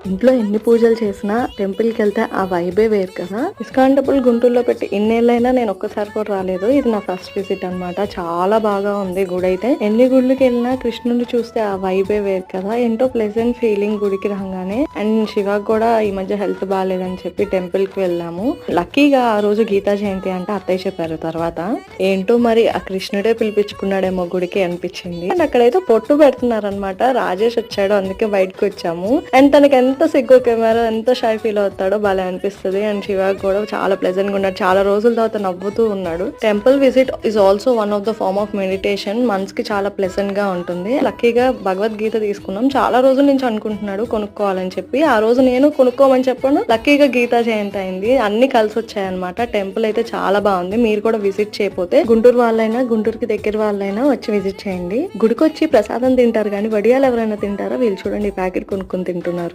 ఇంట్లో ఎన్ని పూజలు చేసినా టెంపుల్కి వెళ్తే ఆ వైబే వేరు కదా. ఇస్కాన్ టెంపుల్ గుంటూరులో పెట్టి ఇన్నేళ్ళైనా నేను ఒక్కసారి కూడా రాలేదు. ఇది నా ఫస్ట్ విజిట్ అనమాట. చాలా బాగా ఉంది గుడి అయితే. ఎన్ని గుళ్ళకి వెళ్ళినా కృష్ణుని చూస్తే ఆ వైబే వేరు కదా. ఏంటో ప్లెజెంట్ ఫీలింగ్ గుడికి రాగానే. అండ్ శివాకి కూడా ఈ మధ్య హెల్త్ బాగాలేదని చెప్పి టెంపుల్ కి వెళ్ళాము. లక్కీగా ఆ రోజు గీతా జయంతి అంటే అత్తయ్య చెప్పారు. తర్వాత ఏంటో మరి ఆ కృష్ణుడే పిలిపించుకున్నాడేమో గుడికి అనిపించింది. అండ్ అక్కడైతే పొట్టు పెడుతున్నారనమాట. రాజేష్ వచ్చాడు, అందుకే బయటకు వచ్చాము. అండ్ తనకి ఎంత సిగ్గు కెమెరా ఎంత షై ఫీల్ అవుతాడో భలే అనిపిస్తుంది. అండ్ శివాకి కూడా చాలా ప్లెజెంట్ గా ఉన్నాడు. చాలా రోజుల తర్వాత నవ్వుతూ ఉన్నాడు. Temple visit is also one of the form of meditation. మనసుకి చాలా ప్లెజెంట్ గా ఉంటుంది. లక్కీగా భగవద్గీత తీసుకున్నాం. చాలా రోజుల నుంచి అనుకుంటున్నాడు కొనుక్కోవాలని చెప్పి. ఆ రోజు నేను కొనుక్కోమని చెప్పాను. లక్కీగా గీతా జయంతి అయింది. అన్ని కలిసి వచ్చాయన్నమాట. టెంపుల్ అయితే చాలా బాగుంది. మీరు కూడా విజిట్ చేయకపోతే గుంటూరు వాళ్ళైనా గుంటూరుకి దగ్గర వాళ్ళైనా వచ్చి విజిట్ చేయండి. గుడికి వచ్చి ప్రసాదం తింటారు కానీ వడియాలు ఎవరైనా తింటారా? వీళ్ళు చూడండి ప్యాకెట్ కొనుక్కొని తింటున్నారు.